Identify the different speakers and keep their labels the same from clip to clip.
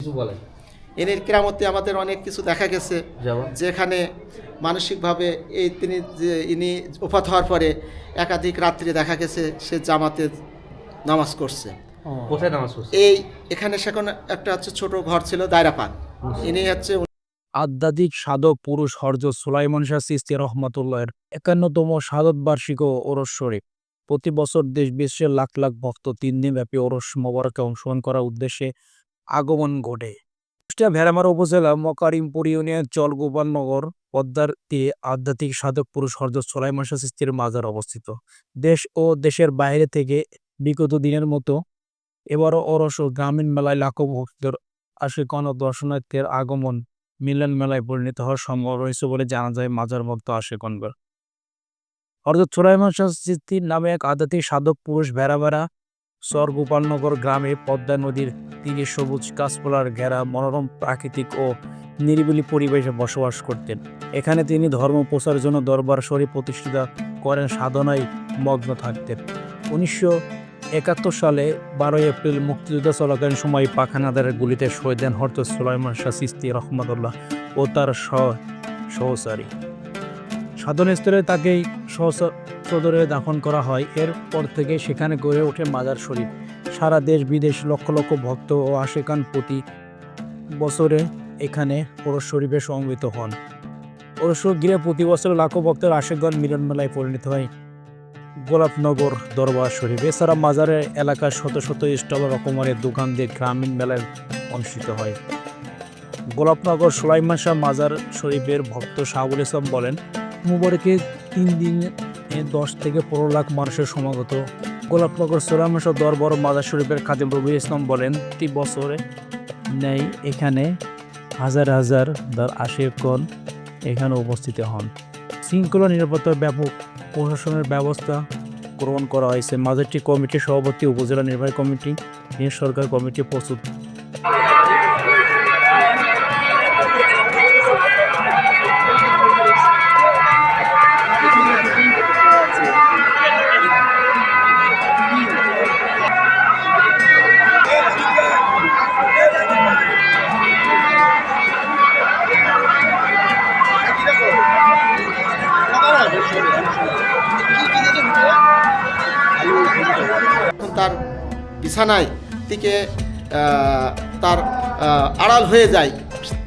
Speaker 1: কিছু বলেন।
Speaker 2: ইনির কেরামতি আমাদের অনেক কিছু দেখা গেছে, যেখানে মানসিকভাবে ইনি ওফাত হওয়ার পরে একাধিক রাত্রি দেখা গেছে সে জামাতে নামাজ করছে।
Speaker 1: কোথায় নামাজ পড়ছে?
Speaker 2: এখানে সেখানে একটা হচ্ছে ছোট ঘর ছিল দায়রাপাক। ইনি হচ্ছে
Speaker 3: আধ্যাত্মিক সাধক পুরুষ হযরত সুলাইমান শাহ চিশতি রহমাতুল্লাহের 51তম শাহাদত বার্ষিক ও ওরস শরীফ। প্রতি বছর দেশ বিদেশের লাখ লাখ ভক্ত 3 দিনব্যাপী ওরস মোবারকে অংশগ্রহণ করার উদ্দেশ্যে আগমন ঘটে। কুষ্টিয়া ভেড়ামারা উপজেলা মকারিমপুর ইউনিয়ন চলগোপালনগর পদ্মার তীরে আধ্যাত্মিক সাধক পুরুষ হযরত সুলাইমান শাহ চিশতির মাজার অবস্থিত। দেশ ও দেশের বাইরে থেকে বিগত দিনের মতো এবারও ওরস ও গ্রামীণ মেলায় লাখো ভক্তদের আশিকান ও দর্শনার্থীর আগমন মিলন মেলায় পরিণত হওয়ার সম্ভব রয়েছে বলে জানা যায় মাজার ভক্ত আশিকানগণ। হযরত সুলাইমান শাহ চিশতির নামে এক আধ্যাত্মিক সাধক পুরুষ ভেড়ামারা চর গোপালনগর গ্রামে পদ্মা নদীর তীরে সবুজ গাছপালার ঘেরা মনোরম প্রাকৃতিক ও নিরিবিলি পরিবেশে বসবাস করতেন। এখানে তিনি ধর্ম প্রচারের জন্য দরবার শরীফ প্রতিষ্ঠিত করেন, সাধনায় মগ্ন থাকতেন। 1971 সালে 12 এপ্রিল মুক্তিযুদ্ধ চলাকালীন সময় পাখানাদারের গুলিতে শহীদ হন হযরত সুলাইমান শাহ চিশতি রহমাতুল্লাহ ও তার সহচারী। সাধনস্থলে তাকেই সদরে দাফন করা হয়। এরপর থেকে সেখানে গড়ে ওঠে মাজার শরীফ। সারা দেশ বিদেশ লক্ষ লক্ষ ভক্ত ও আশিকান প্রতি বছরে এখানে ওরস শরীফে সমবেত হন। ওরস ঘিরে প্রতি বছর লাখো ভক্তের আশিকগণ মিলন মেলায় পরিণত হয় গোলাপনগর দরবার শরীফ। এছাড়া মাজারের এলাকার শত শত স্টল রকমারের দোকান দিয়ে গ্রামীণ মেলায় অনুষ্ঠিত হয়। গোলাপনগর সুলাইমান শাহ মাজার শরীফের ভক্ত শাহুল ইসলাম বলেন, মুবারকে 3 দিনে 10 থেকে 15 লাখ মানুষের সমাগত। গোলাপনগর সুলাইমান শাহ দরবার মাজার শরীফের খাদেম রবিউল ইসলাম বলেন, প্রতি বছরে নেই এখানে হাজার হাজার আশিকগণ এখানে উপস্থিত হন। শৃঙ্খলা নিরাপত্তার ব্যাপক প্রশাসনের ব্যবস্থা গ্রহণ করা হয়েছে। মাজারটি কমিটির সভাপতি, উপজেলা নির্বাহী কমিটি, সরকার কমিটি প্রস্তুত।
Speaker 2: তার বিছানায় থেকে তার আড়াল হয়ে যায়,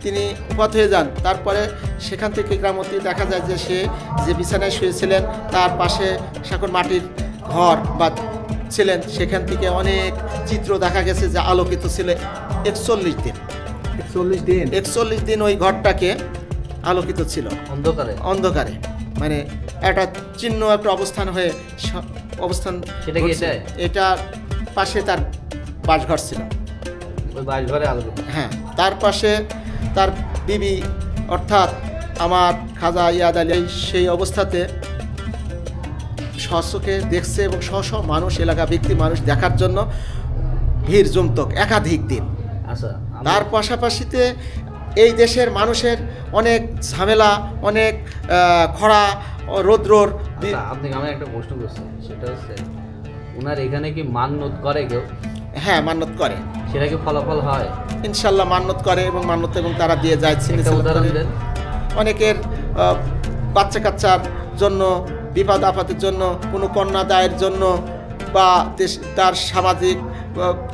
Speaker 2: তিনি উপাত হয়ে যান। তারপরে সেখান থেকে গ্রামতে দেখা যায় যে সে যে বিছানায় শুয়েছিলেন তার পাশে সাকর মাটির ঘর বা ছিলেন, সেখান থেকে অনেক চিত্র দেখা গেছে যে আলোকিত ছিল 41 দিন। 41 দিন ওই ঘরটাকে আলোকিত ছিল অন্ধকারে, মানে একটা চিহ্ন একটা অবস্থান হয়ে অবস্থান। এটা পাশে তার বাসঘর ছিল,
Speaker 1: ওই বাসঘরে আলোকিত।
Speaker 2: হ্যাঁ, তার পাশে তার বিবি অর্থাৎ আমার খাজা ইয়াদ আলী সেই অবস্থাতে স্বচক্ষে দেখছে এবং স্ব মানুষ, এলাকা ব্যক্তি মানুষ দেখার জন্য ভিড় জমতক একাধিক দিন।
Speaker 1: আচ্ছা,
Speaker 2: তার পাশাপাশিতে এই দেশের মানুষের অনেক ঝামেলা, অনেক খরা রৌদ্রর।
Speaker 1: আপনাকে আমি একটা প্রশ্ন করছি, সেটা হচ্ছে ওনার এখানে কি মান্যত করে কেউ?
Speaker 2: হ্যাঁ, মান্যত করে।
Speaker 1: সেটা কি ফলাফল হয়?
Speaker 2: ইনশাল্লাহ মান্যত করে এবং মান্যত এবং তারা দিয়ে যায়। অনেকের বাচ্চা কাচ্চার জন্য, বিপদ আপদের জন্য, কোনো কন্যা দায়ের জন্য বা তার সামাজিক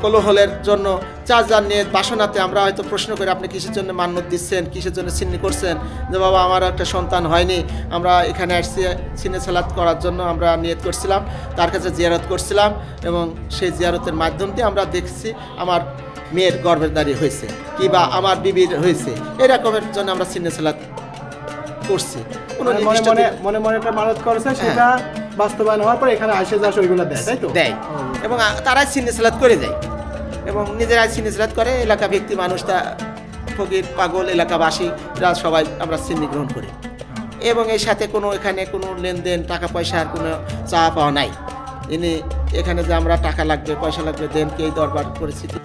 Speaker 2: কলহলের জন্য চার নিয়ে বাসনাতে আমরা হয়তো প্রশ্ন করি, আপনি কিসের জন্য মান্যত দিচ্ছেন, কিসের জন্য সিন্নি করছেন? যে বাবা আমার একটা সন্তান হয়নি, আমরা এখানে আসছি সিনে সালাত করার জন্য আমরা নিয়ত করছিলাম, তার কাছে জিয়ারত করছিলাম এবং সেই জিয়ারতের মাধ্যম দিয়ে আমরা দেখছি আমার মেয়ের গর্ভের দাঁড়িয়ে হয়েছে কিংবা আমার বিবির হয়েছে, এরকমের জন্য আমরা সিনে সালাত করছি।
Speaker 4: মনে মনে একটা মানত করেছে, সেটা বাস্তবায়ন হওয়ার পর এখানে আসে যা ওইগুলো দেয়, তাই তো?
Speaker 2: দেয় এবং তারাই সিনে সালাত করে যায় এবং নিজেরাই সিনে সালাত করে। এলাকা ব্যক্তি মানুষ, তা ফকির পাগল এলাকাবাসীরা সবাই আমরা সিন্নি গ্রহণ করি এবং এর সাথে কোনো এখানে কোনো লেনদেন, টাকা পয়সার কোনো চাওয়া পাওয়া নাই। এখানে যে আমরা টাকা লাগবে, পয়সা লাগবে, দেন কে দরবার পরিস্থিতি।